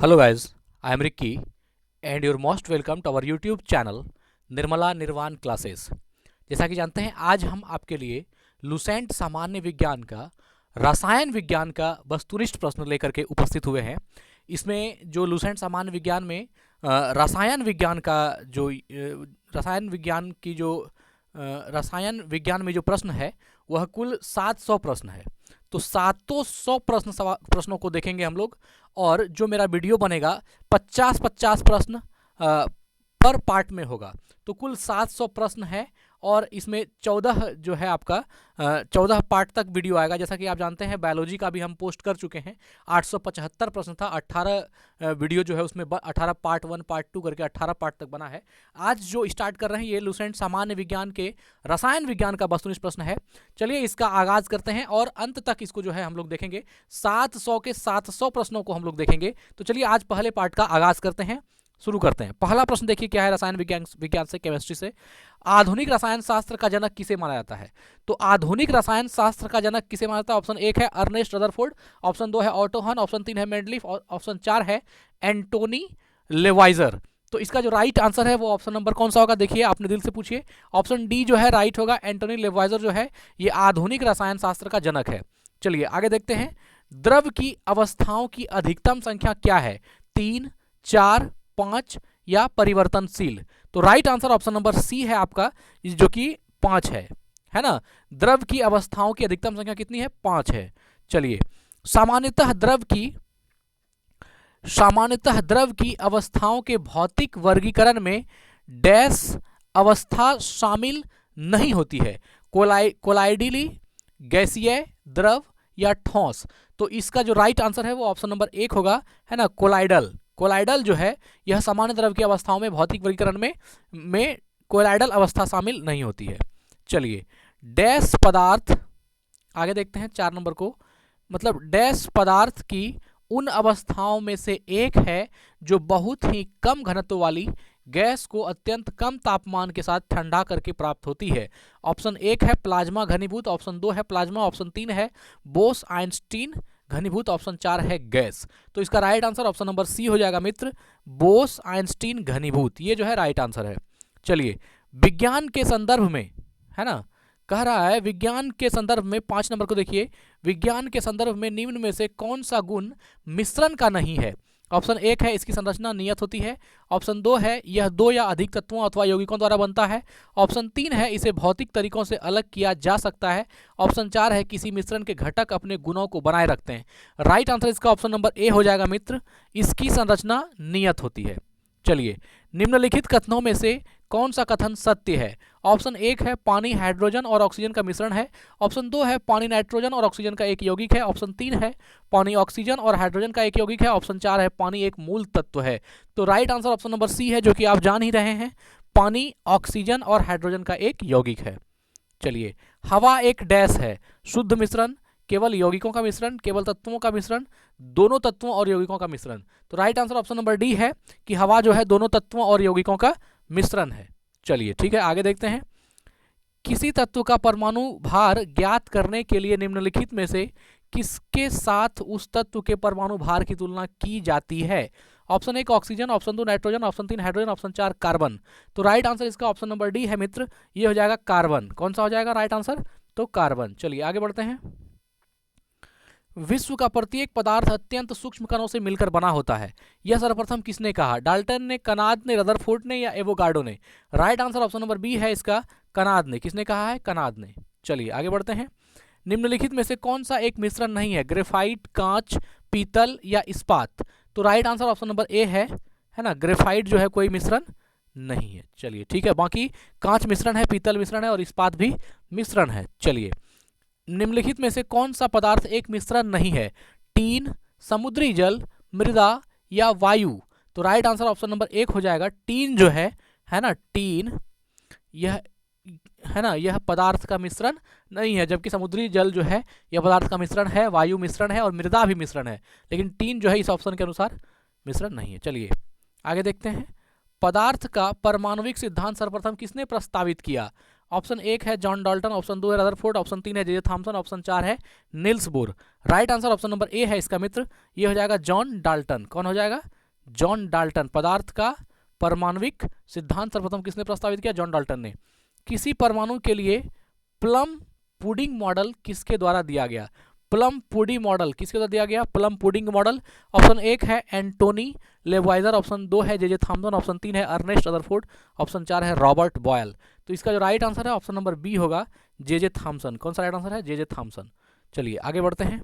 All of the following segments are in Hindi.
Hello guys, I am Ricky and you're most welcome to our YouTube channel Nirmala निर्वाण क्लासेस। जैसा कि जानते हैं आज हम आपके लिए लुसेंट सामान्य विज्ञान का रसायन विज्ञान का वस्तुनिष्ठ प्रश्न लेकर के उपस्थित हुए हैं। इसमें जो लुसेंट सामान्य विज्ञान में रसायन विज्ञान का जो रसायन विज्ञान में जो प्रश्न है वह कुल 700 प्रश्न है। तो 700 प्रश्नों को देखेंगे हम लोग, और जो मेरा वीडियो बनेगा 50-50 प्रश्न पर पार्ट में होगा। तो कुल 700 प्रश्न है और इसमें 14 जो है आपका 14 पार्ट तक वीडियो आएगा। जैसा कि आप जानते हैं बायोलॉजी का भी हम पोस्ट कर चुके हैं, 875 प्रश्न था, 18 वीडियो जो है उसमें 18 पार्ट 1 पार्ट 2 करके 18 पार्ट तक बना है। आज जो स्टार्ट कर रहे हैं ये लुसेंट सामान्य विज्ञान के रसायन विज्ञान का वस्तुनिष्ठ प्रश्न है। चलिए इसका आगाज करते हैं और अंत तक इसको जो है हम लोग देखेंगे। 700 के 700 प्रश्नों को हम लोग देखेंगे। तो चलिए आज पहले पार्ट का आगाज करते हैं, शुरू करते हैं। पहला प्रश्न देखिए क्या है, रसायन विज्ञान से, केमिस्ट्री से। आधुनिक रसायन शास्त्र का जनक किसे माना जाता है? तो आधुनिक रसायन शास्त्र का जनक किसे माना जाता है? ऑप्शन 1 है अर्नेस्ट रदरफोर्ड, ऑप्शन 2 है ऑटो हन, ऑप्शन 3 है मेंडलीफ और ऑप्शन 4 है एंटोनी लेवाइजर। तो इसका जो राइट आंसर है वो ऑप्शन नंबर कौन सा होगा? देखिए अपने दिल से पूछिए। ऑप्शन डी जो है राइट होगा। एंटोनी लेवाइजर जो है ये आधुनिक रसायन शास्त्र का जनक है। चलिए आगे देखते हैं। द्रव की अवस्थाओं की अधिकतम संख्या क्या है? 3, 4, 5 या परिवर्तनशील? तो right answer option number C है आपका, जो कि 5 है ना। द्रव की अवस्थाओं की अधिकतम संख्या कितनी है? 5 है। चलिए सामान्यतः द्रव की अवस्थाओं के भौतिक वर्गीकरण में डैश अवस्था शामिल नहीं होती है? कोलाइडली, गैसीय, द्रव या ठोस? तो इसका जो राइट आंसर है वो ऑप्शन नंबर 1 होगा, है ना, कोलाइडल जो है यह सामान्य द्रव की अवस्थाओं में भौतिक वर्गीकरण में कोलाइडल अवस्था शामिल नहीं होती है। चलिए डैश पदार्थ, आगे देखते हैं 4 नंबर को। मतलब डैश पदार्थ की उन अवस्थाओं में से एक है जो बहुत ही कम घनत्व वाली गैस को अत्यंत कम तापमान के साथ ठंडा करके प्राप्त होती है। ऑप्शन 1 है प्लाज्मा घनीभूत, ऑप्शन 2 है प्लाज्मा, ऑप्शन 3 है बोस आइंस्टीन घनीभूत, ऑप्शन 4 है गैस। तो इसका right answer option number C हो जाएगा मित्र, बोस आइंस्टीन घनीभूत, ये जो है राइट आंसर है। चलिए विज्ञान के संदर्भ में, है ना, कह रहा है विज्ञान के संदर्भ में 5 नंबर को देखिए। विज्ञान के संदर्भ में निम्न में से कौन सा गुण मिश्रण का नहीं है? ऑप्शन 1 है इसकी संरचना नियत होती है, ऑप्शन 2 है यह 2 या अधिक तत्वों अथवा यौगिकों द्वारा बनता है, ऑप्शन 3 है इसे भौतिक तरीकों से अलग किया जा सकता है, ऑप्शन 4 है किसी मिश्रण के घटक अपने गुणों को बनाए रखते हैं। राइट आंसर इसका ऑप्शन नंबर ए हो जाएगा मित्र, इसकी संरचना नियत होती है। चलिए निम्नलिखित कथनों में से कौन सा कथन सत्य है? ऑप्शन 1 है पानी हाइड्रोजन और ऑक्सीजन का मिश्रण है, ऑप्शन 2 है पानी नाइट्रोजन और ऑक्सीजन का एक यौगिक है, ऑप्शन 3 है पानी ऑक्सीजन और हाइड्रोजन का एक यौगिक है, ऑप्शन 4 है पानी एक मूल तत्व है। तो right answer option number C है, जो कि आप जान ही रहे हैं, पानी ऑक्सीजन और हाइड्रोजन का एक यौगिक है। चलिए हवा एक डैश है, शुद्ध मिश्रण, केवल यौगिकों का मिश्रण, केवल तत्वों का मिश्रण, दोनों तत्वों और यौगिकों का मिश्रण? तो right answer option number D है कि हवा जो है दोनों तत्वों और यौगिकों का मिश्रण है। चलिए ठीक है आगे देखते हैं। किसी तत्व का परमाणु भार ज्ञात करने के लिए निम्नलिखित में से किसके साथ उस तत्व के परमाणु भार की तुलना की जाती है? Option 1 oxygen, option 2 nitrogen, option 3 hydrogen, option 4 carbon. तो राइट आंसर इसका ऑप्शन नंबर डी है मित्र, ये हो जाएगा कार्बन। कौन सा हो जाएगा राइट आंसर? तो कार्बन। चलिए आगे बढ़ते हैं। विश्व का प्रत्येक पदार्थ अत्यंत सूक्ष्म कणों से मिलकर बना होता है, यह सर्वप्रथम किसने कहा? डाल्टन ने, कनाद ने, रदरफोर्ड ने या एवोगार्डो ने? Right answer option number B है इसका, कनाद ने। किसने कहा है? कनाद ने। चलिए आगे बढ़ते हैं। निम्नलिखित में से कौन सा एक मिश्रण नहीं है? ग्रेफाइट, कांच, पीतल या इस्पात? तो right answer option number A है ना, ग्रेफाइट जो है कोई मिश्रण नहीं है। चलिए ठीक है, बाकी कांच मिश्रण है, पीतल मिश्रण है और इस्पात भी मिश्रण है। चलिए निम्नलिखित में से कौन सा पदार्थ एक मिश्रण नहीं है? टीन, समुद्री जल, मृदा या वायु? तो राइट आंसर ऑप्शन नंबर 1 हो जाएगा, टीन जो है ना, टीन यह है ना, यह पदार्थ का मिश्रण नहीं है, जबकि समुद्री जल जो है यह पदार्थ का मिश्रण है, वायु मिश्रण है और मृदा भी मिश्रण है, लेकिन टीन जो है इस ऑप्शन के अनुसार मिश्रण नहीं है। चलिए आगे देखते हैं। पदार्थ का परमाणुविक सिद्धांत सर्वप्रथम किसने प्रस्तावित किया? ऑप्शन 1 है जॉन डाल्टन, ऑप्शन 2 है रदरफोर्ड, ऑप्शन 3 है जे थॉमसन, ऑप्शन 4 है Nils bore. Right answer option number A है इसका मित्र, ये हो जाएगा जॉन डाल्टन। कौन हो जाएगा? John Dalton. पदार्थ का परमाणविक सिद्धांत सर्वप्रथम किसने प्रस्तावित किया? जॉन डाल्टन ने। किसी परमाणु के लिए प्लम पुडिंग मॉडल किसके द्वारा दिया गया? प्लम पुडिंग मॉडल किसके द्वारा दिया गया? Plum pudding model. ऑप्शन 1 है एंटोनी लेवाइजर, ऑप्शन 2 है जे थॉमसन, ऑप्शन 3 है अर्नेस्ट रदरफोर्ड, ऑप्शन 4 है रॉबर्ट बॉयल। तो इसका जो राइट आंसर है ऑप्शन नंबर बी होगा, जे थॉमसन। कौन सा राइट आंसर है? J Thomson. चलिए आगे बढ़ते हैं।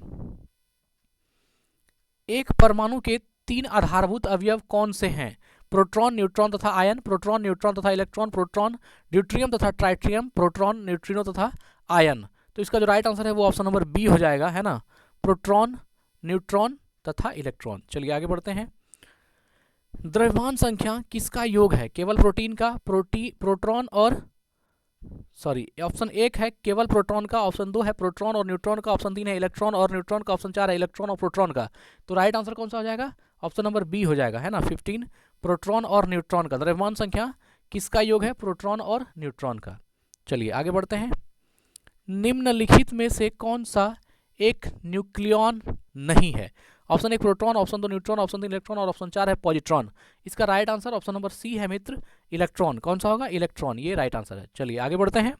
एक परमाणु के 3 आधारभूत अवयव कौन से हैं? प्रोटॉन, न्यूट्रॉन तथा आयन, प्रोटॉन, न्यूट्रॉन तथा इलेक्ट्रॉन, प्रोटॉन, ड्यूट्रियम तथा ट्राइट्रियम, प्रोटॉन, न्यूट्रिनो तथा आयन। तो इसका जो राइट आंसर है वो ऑप्शन नंबर बी हो जाएगा, है ना, प्रोटॉन, न्यूट्रॉन तथा इलेक्ट्रॉन। चलिए आगे बढ़ते हैं। द्रव्यमान संख्या किसका योग है? केवल प्रोटीन का, प्रोटॉन और ऑप्शन 1 है केवल प्रोटॉन का, ऑप्शन 2 है प्रोटॉन और न्यूट्रॉन का, ऑप्शन 3 है इलेक्ट्रॉन और न्यूट्रॉन का, ऑप्शन 4 है इलेक्ट्रॉन और प्रोटॉन का। तो राइट आंसर कौन सा हो जाएगा? ऑप्शन नंबर बी हो जाएगा, है ना, 15 प्रोटॉन और न्यूट्रॉन का। द्रव्यमान संख्या किसका योग है? प्रोटॉन और न्यूट्रॉन का। चलिए आगे बढ़ते हैं। निम्नलिखित में से कौन सा एक न्यूक्लियॉन नहीं है? Option 1 proton, option 2 neutron, option 3 electron और ऑप्शन 4 है पॉजिट्रॉन। इसका right answer option number C है मित्र, इलेक्ट्रॉन। कौन सा होगा? इलेक्ट्रॉन, ये राइट आंसर है। चलिए आगे बढ़ते हैं।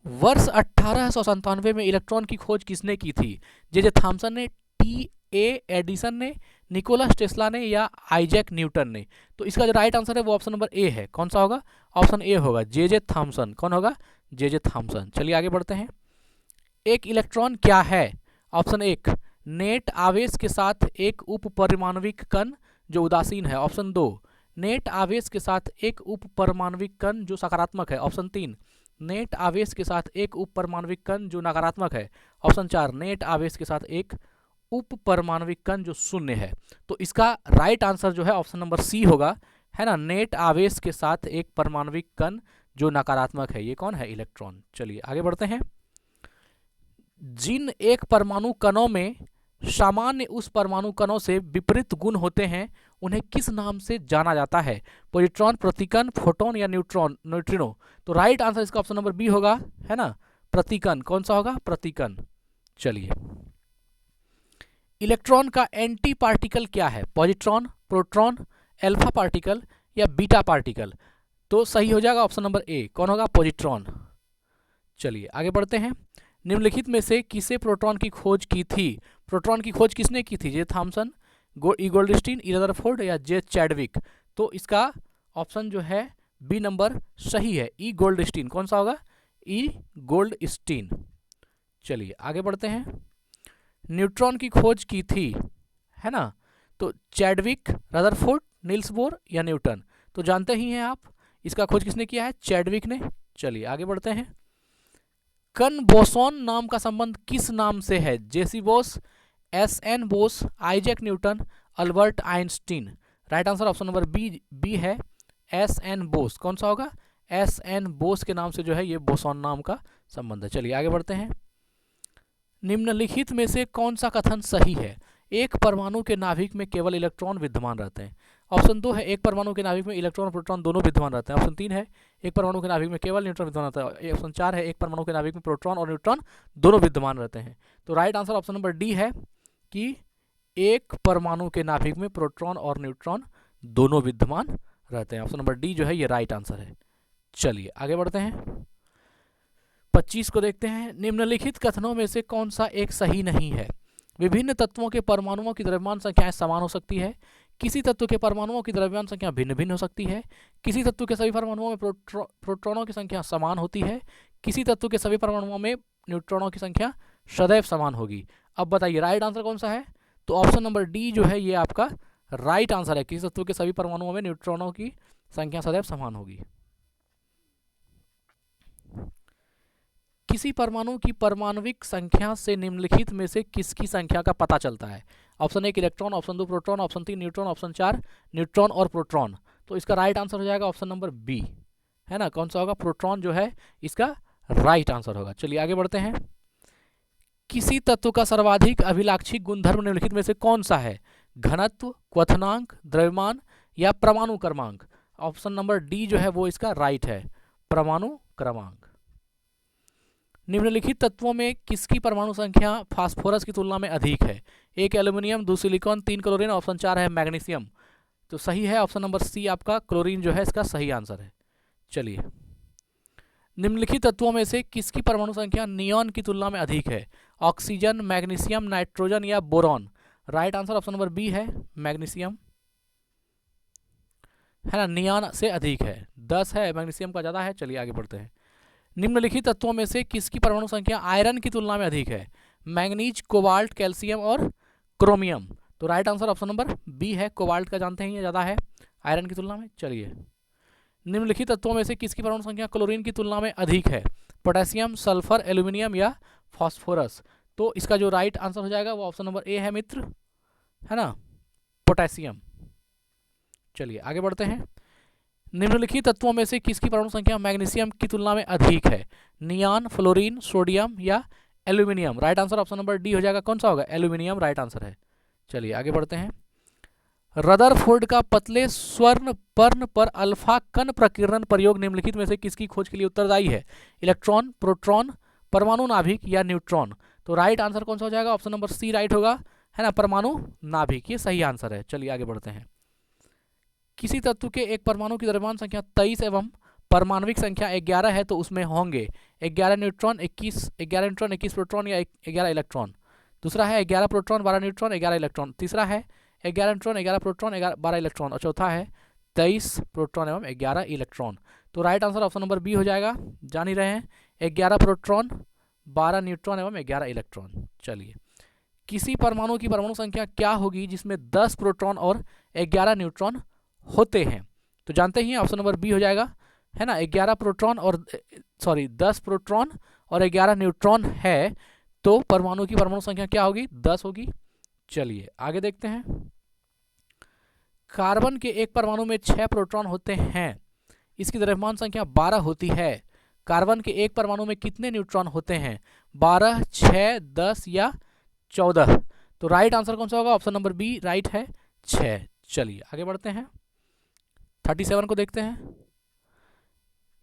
वर्ष 1897 में इलेक्ट्रॉन की खोज किसने की थी? जे थॉमसन ने, टी.ए. एडिसन ने, निकोलस टेस्ला ने या आइजैक न्यूटन ने? तो इसका जो राइट आंसर है वो ऑप्शन नंबर ए है। कौन सा होगा? ऑप्शन ए होगा, जे थॉमसन। कौन होगा? J Thomson. चलिए आगे बढ़ते हैं। एक इलेक्ट्रॉन क्या है? ऑप्शन 1 नेट आवेश के साथ एक उप परमाणविक कण जो उदासीन है, ऑप्शन 2 नेट आवेश के साथ एक उप परमाणविक कण जो सकारात्मक है, ऑप्शन 3 नेट आवेश के साथ एक उप परमाणविक कण जो नकारात्मक है, ऑप्शन 4 नेट आवेश के साथ एक उप परमाणविक कण जो शून्य है। तो इसका राइट आंसर जो है ऑप्शन नंबर सी होगा, है ना, नेट आवेश के साथ एक परमाणविक कण जो नकारात्मक है। ये कौन है? इलेक्ट्रॉन। चलिए आगे बढ़ते हैं। जिन एक परमाणु कणों में सामान्य उस परमाणु कणों से विपरीत गुण होते हैं उन्हें किस नाम से जाना जाता है? पॉजिट्रॉन, प्रतिकण, फोटोन या न्यूट्रिनो? तो राइट आंसर इसका ऑप्शन नंबर बी होगा, है ना, प्रतिकण। कौन सा होगा? प्रतिकण। चलिए, इलेक्ट्रॉन का एंटी पार्टिकल क्या है? पॉजिट्रॉन, प्रोटॉन, अल्फा पार्टिकल या बीटा पार्टिकल? तो सही हो जाएगा ऑप्शन नंबर ए। कौन होगा? पॉजिट्रॉन। चलिए आगे बढ़ते हैं। निम्नलिखित में से किसे प्रोटॉन की खोज की थी? प्रोटॉन की खोज किसने की थी? जे थॉमसन, ई गोल्डस्टीन, ई रदरफोर्ड या जे चैडविक? तो इसका ऑप्शन जो है बी नंबर सही है, ई गोल्डस्टीन। कौन सा होगा? ई गोल्डस्टीन। चलिए आगे बढ़ते हैं। न्यूट्रॉन की खोज की थी, है ना, तो चैडविक, रदरफोर्ड, निल्स बोर या न्यूटन? तो जानते ही हैं आप, इसका खोज किसने किया है? चैडविक ने। चलिए आगे बढ़ते हैं। कण बोसॉन नाम का संबंध किस नाम से है? JC Bose, SN. Bose, Isaac Newton, Albert Einstein? Right answer option number B है, एस.एन. बोस। कौन सा होगा? एस.एन. बोस के नाम से जो है ये बोसॉन नाम का संबंध है। चलिए आगे बढ़ते हैं। निम्नलिखित में से कौन सा कथन सही है? एक परमाणु के नाभिक में केवल इलेक्ट्रॉन विद्यमान रहते हैं। ऑप्शन 2 है एक परमाणु के नाभिक में इलेक्ट्रॉन और प्रोटॉन दोनों विद्यमान रहते हैं। ऑप्शन 3 है एक परमाणु के नाभिक में केवल न्यूट्रॉन विद्यमान रहता है। ऑप्शन 4 है एक परमाणु के नाभिक में प्रोटॉन और न्यूट्रॉन दोनों विद्यमान रहते हैं। तो right answer option number D है कि एक परमाणु के नाभिक में प्रोटॉन और न्यूट्रॉन दोनों विद्यमान रहते हैं। ऑप्शन नंबर डी जो है ये राइट आंसर है। चलिए आगे बढ़ते हैं। 25 को देखते हैं। निम्नलिखित कथनों में से कौन सा एक सही नहीं है? विभिन्न तत्वों के परमाणुओं की द्रव्यमान संख्याएं समान हो सकती है। किसी तत्व के परमाणुओं की द्रव्यमान संख्या भिन्न भिन्न हो सकती है। किसी तत्व के सभी परमाणुओं में प्रोटॉनों की संख्या समान होती है। किसी तत्व के सभी परमाणुओं में न्यूट्रॉनों की संख्या सदैव समान होगी। अब बताइए राइट आंसर कौन सा है? तो ऑप्शन नंबर डी जो है ये आपका राइट आंसर है। किसी तत्व के सभी परमाणुओं में न्यूट्रॉनों की संख्या सदैव समान होगी। किसी परमाणु की परमाणविक संख्या से निम्नलिखित में से किसकी संख्या का पता चलता है? Option 1 electron, option 2 proton, option 3 neutron, option 4 neutron और प्रोटॉन? तो इसका राइट आंसर हो जाएगा ऑप्शन नंबर बी, है ना। कौन सा होगा? प्रोटॉन जो है इसका राइट आंसर होगा। चलिए आगे बढ़ते हैं। किसी तत्व का सर्वाधिक अभिलाक्षी गुणधर्म निम्नलिखित में से कौन सा है? घनत्व, क्वथनांक, द्रव्यमान या परमाणु क्रमांक? ऑप्शन नंबर डी जो है वो इसका राइट है, परमाणु क्रमांक। निम्नलिखित तत्वों में किसकी परमाणु संख्या फास्फोरस की तुलना में अधिक है? 1 एल्यूमिनियम, 2 सिलिकॉन, 3 क्लोरीन, ऑप्शन 4 है मैग्नीशियम। तो सही है ऑप्शन नंबर सी आपका क्लोरीन जो है इसका सही आंसर है। चलिए, निम्नलिखित तत्वों में से किसकी परमाणु संख्या नियॉन की तुलना में अधिक है? ऑक्सीजन, मैग्नीशियम, नाइट्रोजन या boron? Right answer option number B है मैग्नीशियम, है ना, नियॉन से अधिक है, 10 है, मैग्नीशियम का ज़्यादा है। चलिए आगे बढ़ते हैं। निम्नलिखित तत्वों में से किसकी परमाणु संख्या आयरन की तुलना में अधिक है? मैंगनीज, कोबाल्ट, कैल्शियम और क्रोमियम? तो right answer option number B है, कोबाल्ट का जानते हैं ये ज़्यादा है आयरन की तुलना में। चलिए, निम्नलिखित तत्वों में से किसकी परमाणु संख्या क्लोरीन की तुलना में अधिक है? पोटेशियम, सल्फर, एल्यूमिनियम या फॉस्फोरस? तो इसका जो राइट आंसर हो जाएगा वो ऑप्शन नंबर ए है मित्र, है ना, पोटेशियम। चलिए आगे बढ़ते हैं। निम्नलिखित तत्वों में से किसकी परमाणु संख्या मैग्नीशियम की तुलना में अधिक है? नियॉन, फ्लोरीन, सोडियम या aluminium? Right answer option number D हो जाएगा। कौन सा होगा? एल्यूमिनियम राइट आंसर है। चलिए आगे बढ़ते हैं। रदरफोर्ड का पतले स्वर्ण पर्ण पर अल्फा कण प्रकीर्णन प्रयोग निम्नलिखित में से किसकी खोज के लिए उत्तरदायी है? इलेक्ट्रॉन, प्रोटॉन, परमाणु नाभिक या न्यूट्रॉन? तो राइट आंसर कौन सा हो जाएगा? ऑप्शन नंबर सी राइट होगा, है ना, परमाणु नाभिक, ये सही आंसर है। चलिए आगे बढ़ते हैं। किसी तत्व के एक परमाणु की द्रव्यमान संख्या 23 एवं परमाणविक संख्या 11 है तो उसमें होंगे 11 न्यूट्रॉन, 21 प्रोटॉन या 11 इलेक्ट्रॉन? दूसरा है 11 प्रोटॉन, 12 न्यूट्रॉन, 11 इलेक्ट्रॉन। तीसरा है 11 न्यूट्रॉन, 11 प्रोटॉन, 12 इलेक्ट्रॉन। और चौथा है 23 प्रोटॉन एवं 11 इलेक्ट्रॉन। तो right answer option number B हो जाएगा, जान ही रहे हैं, 11 प्रोटॉन, 12 न्यूट्रॉन एवं 11 इलेक्ट्रॉन। चलिए, किसी परमाणु की परमाणु संख्या क्या होगी जिसमें 10 प्रोटॉन और 11 न्यूट्रॉन होते हैं? तो जानते ही ऑप्शन नंबर बी हो जाएगा, है ना, 11 प्रोटॉन और 10 प्रोटॉन और 11 न्यूट्रॉन है तो परमाणु की परमाणु संख्या क्या होगी? 10 होगी। चलिए आगे देखते हैं। कार्बन के एक परमाणु में 6 प्रोटॉन होते हैं, इसकी द्रव्यमान संख्या 12 होती है। कार्बन के एक परमाणु में कितने न्यूट्रॉन होते हैं? 12, 6, 10 या 14? तो राइट आंसर कौन सा होगा? ऑप्शन नंबर बी राइट है, 6। चलिए आगे बढ़ते हैं। 37 को देखते हैं।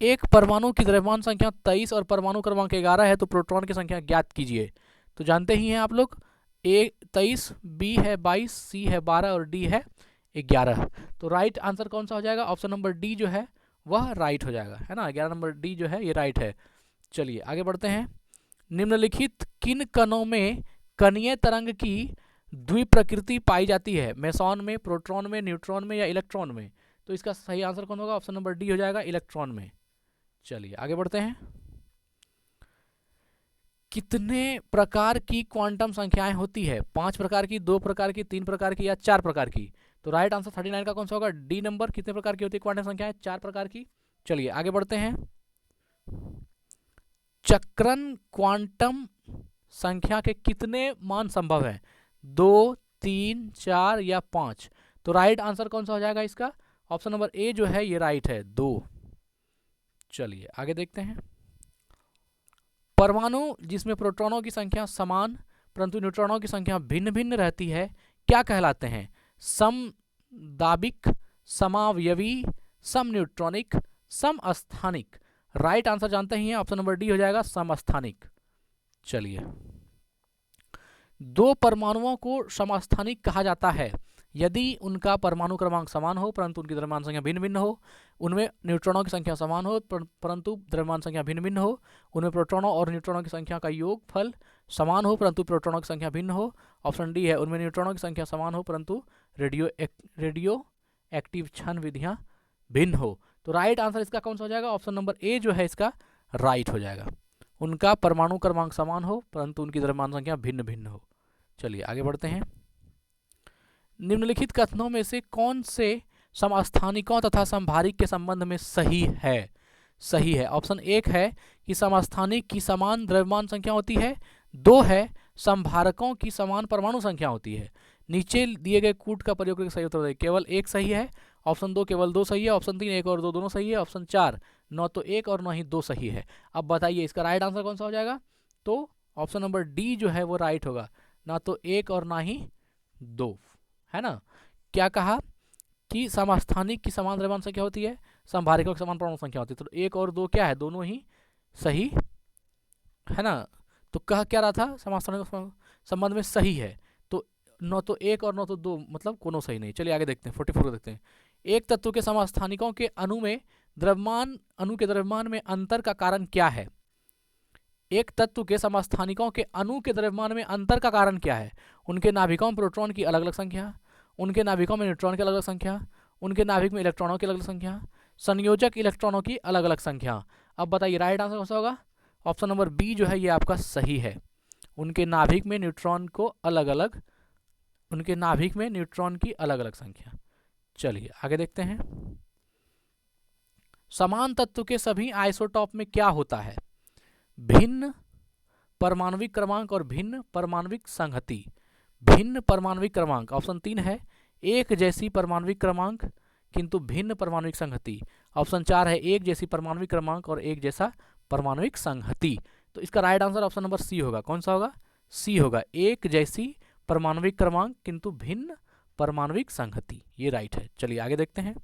एक परमाणु की द्रव्यमान संख्या 23 और परमाणु क्रमांक 11 है तो प्रोटॉन की संख्या ज्ञात कीजिए। तो जानते ही हैं आप लोग, ए 23, बी है 22, सी है 12 और डी है 11। तो राइट आंसर कौन सा हो जाएगा? ऑप्शन नंबर डी जो है वह राइट हो जाएगा, है ना, 11 नंबर डी जो है ये राइट है। चलिए आगे बढ़ते हैं। निम्नलिखित किन कणों में कणीय तरंग की द्विप्रकृति पाई जाती है? मेसॉन में, प्रोटॉन में, न्यूट्रॉन में या इलेक्ट्रॉन में? तो इसका सही आंसर कौन होगा? ऑप्शन नंबर डी हो जाएगा, इलेक्ट्रॉन में। चलिए आगे बढ़ते हैं। कितने प्रकार की क्वांटम संख्याएं होती है? 5 प्रकार की, 2 प्रकार की, 3 प्रकार की या 4 प्रकार की? तो राइट आंसर 39 का कौन सा होगा? D number. कितने प्रकार की होती है क्वांटम संख्याएं? 4 प्रकार की। चलिए आगे बढ़ते हैं। चक्रण क्वांटम संख्या के कितने मान संभव हैं? 2, 3, 4 या 5? तो राइट आंसर कौन सा हो जाएगा इसका? ऑप्शन नंबर ए जो है ये राइट है, 2। चलिए आगे देखते हैं। परमाणु जिसमें प्रोटॉनों की संख्या समान परंतु न्यूट्रॉनों की संख्या भिन्न भिन्न रहती है क्या कहलाते हैं? समदाबिक, समावयवी, समन्यूट्रॉनिक, समस्थानिक? राइट आंसर जानते ही हैं, ऑप्शन नंबर डी हो जाएगा, समस्थानिक। चलिए, 2 परमाणुओं को समस्थानिक कहा जाता है यदि उनका परमाणु क्रमांक समान हो परंतु उनकी द्रव्यमान संख्या भिन्न भिन्न हो, उनमें न्यूट्रॉनों की संख्या समान हो परंतु द्रव्यमान संख्या भिन्न भिन्न हो, उनमें प्रोटॉनों और न्यूट्रॉनों की संख्या का योगफल समान हो परंतु प्रोटॉनों की संख्या भिन्न हो। ऑप्शन डी है, उनमें न्यूट्रॉनों की संख्या समान हो परंतु रेडियो एक्टिव क्षण विधियां भिन्न हो। तो राइट आंसर इसका कौन सा हो जाएगा? ऑप्शन नंबर ए जो है इसका राइट हो जाएगा, उनका परमाणु क्रमांक समान हो परंतु उनकी द्रव्यमान संख्या भिन्न भिन्न हो। चलिए आगे बढ़ते हैं। निम्नलिखित कथनों में से कौन से समस्थानिकों तथा समभारिक के संबंध में सही है? सही है ऑप्शन 1 है कि समस्थानिक की समान द्रव्यमान संख्या होती है, 2 है समभारकों की समान परमाणु संख्या होती है। नीचे दिए गए कूट का प्रयोग करके सही उत्तर दें। केवल 1 सही है, ऑप्शन 2 केवल 2 सही है, ऑप्शन 3 1 और 2 दोनों सही है, ऑप्शन 4 न तो 1 और न ही 2 सही है। अब बताइए इसका राइट आंसर कौन सा हो जाएगा? तो ऑप्शन नंबर डी जो है वो राइट होगा, ना तो 1 और ना ही 2, है ना। क्या कहा कि समस्थानिक की समान द्रव्यमान संख्या होती है, संभारिकों की समान परमाणु संख्या होती है। तो 1 और 2 क्या है, दोनों ही सही है ना। तो कह क्या रहा था, समास्थानिक संबंध में सही है। तो न तो 1 और न तो 2 मतलब कोनो सही नहीं। चलिए आगे देखते हैं 44 को देखते हैं। एक तत्व के समस्थानिकों के अणु के द्रव्यमान में अंतर का कारण क्या है। एक तत्व के समस्थानिकों के अणु के द्रव्यमान में अंतर का कारण क्या है। उनके नाभिकों में प्रोटॉन की अलग अलग संख्या, उनके नाभिकों में न्यूट्रॉन की अलग अलग संख्या, उनके नाभिक में इलेक्ट्रॉनों की अलग अलग संख्या, संयोजक इलेक्ट्रॉनों की अलग अलग संख्या। अब बताइए राइट आंसर कौन सा होगा। ऑप्शन नंबर बी जो है ये आपका सही है। उनके नाभिक में न्यूट्रॉन को अलग अलग, उनके नाभिक में न्यूट्रॉन की अलग अलग संख्या। चलिए आगे देखते हैं। समान तत्व के सभी आइसोटॉप में क्या होता है। भिन्न परमाणविक क्रमांक और भिन्न परमाणविक संहति। भिन्न परमाणविक क्रमांक ऑप्शन 3 है। एक जैसी परमाणविक क्रमांक किंतु भिन्न परमाणविक संहति। ऑप्शन 4 है एक जैसी परमाणविक क्रमांक और एक जैसा परमाणविक संहति। तो इसका right answer option number C होगा। कौन सा होगा, सी होगा। एक जैसी परमाणविक क्रमांक किंतु भिन्न परमाणविक संहति, ये राइट है। चलिए आगे देखते हैं।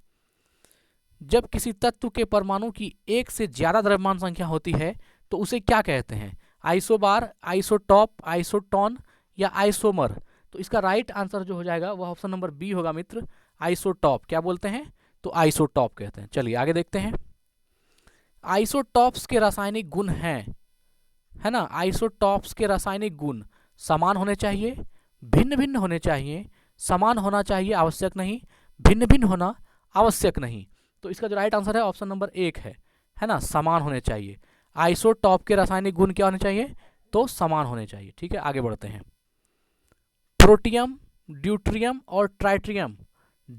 जब किसी तत्व के परमाणु की एक से ज्यादा द्रव्यमान संख्या होती है तो उसे क्या कहते हैं। आइसोबार, आइसोटॉप, आइसोटोन या आइसोमर। तो इसका राइट आंसर जो हो जाएगा वह ऑप्शन नंबर बी होगा मित्र, आइसोटॉप। क्या बोलते हैं, तो आइसोटॉप कहते हैं। चलिए आगे देखते हैं। आइसोटॉप्स के रासायनिक गुण हैं, है ना। आइसोटॉप्स के रासायनिक गुण समान होने चाहिए, भिन्न भिन्न होने चाहिए, समान होना चाहिए आवश्यक नहीं, भिन्न भिन्न होना आवश्यक नहीं। तो इसका जो राइट आंसर है ऑप्शन नंबर 1 है ना, समान होने चाहिए। आइसोटॉप के रासायनिक गुण क्या होने चाहिए, तो समान होने चाहिए। ठीक है आगे बढ़ते हैं। प्रोटियम, ड्यूट्रियम और ट्राइट्रियम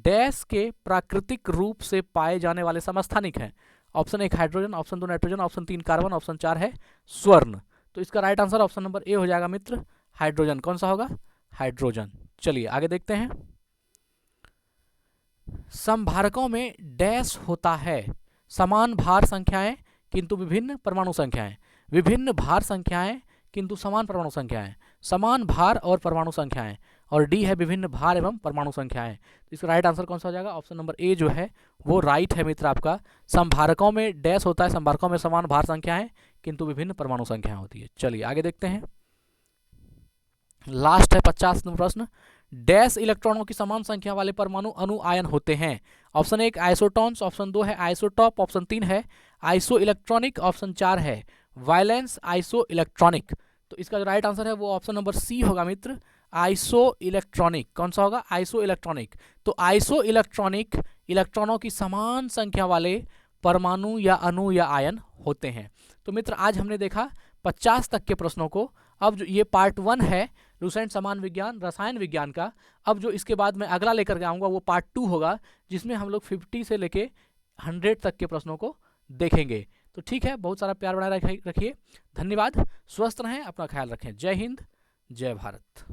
डैश के प्राकृतिक रूप से पाए जाने वाले समस्थानिक हैं। Option 1 hydrogen, option 2 nitrogen, option 3 carbon, option 4 है स्वर्ण। तो इसका right answer option number A हो जाएगा मित्र, हाइड्रोजन। कौन सा होगा, हाइड्रोजन। चलिए आगे देखते हैं। समभारकों में डैश होता है। समान भार संख्याएं किंतु विभिन्न परमाणु संख्याएं, विभिन्न भार संख्याएं किंतु समान परमाणु संख्याएं, समान भार और परमाणु संख्याएं, और डी है विभिन्न भार एवं परमाणु संख्याएं। तो इसका राइट आंसर कौन सा हो जाएगा, ऑप्शन नंबर ए जो है वो राइट है मित्र आपका। समभारकों में डैश होता है, समभारकों में समान भार संख्याएं किंतु विभिन्न परमाणु संख्याएं होती है। चलिए आगे देखते हैं। लास्ट है 50 नंबर प्रश्न। डैश इलेक्ट्रॉनों की समान संख्या वाले परमाणु अणु आयन होते हैं। ऑप्शन 1 आइसोटॉन्स, ऑप्शन 2 है आइसोटॉप, ऑप्शन 3 है आइसो इलेक्ट्रॉनिक, ऑप्शन 4 है वायलेंस आइसो इलेक्ट्रॉनिक। तो इसका जो राइट आंसर है वो ऑप्शन नंबर सी होगा मित्र, आइसो इलेक्ट्रॉनिक। कौन सा होगा, आइसो इलेक्ट्रॉनिक। तो आइसो इलेक्ट्रॉनिक इलेक्ट्रॉनों की समान संख्या वाले परमाणु या अणु या आयन होते हैं। तो मित्र आज हमने देखा 50 तक के प्रश्नों को। अब जो ये पार्ट 1 है लुसेंट समान विज्ञान रसायन विज्ञान का, अब जो इसके बाद मैं अगला लेकर के आऊँगा वो पार्ट 2 होगा, जिसमें हम लोग 50 से लेके 100 तक के प्रश्नों को देखेंगे। तो ठीक है, बहुत सारा प्यार बनाए रखिए। धन्यवाद, स्वस्थ रहें, अपना ख्याल रखें। जय हिंद, जय भारत।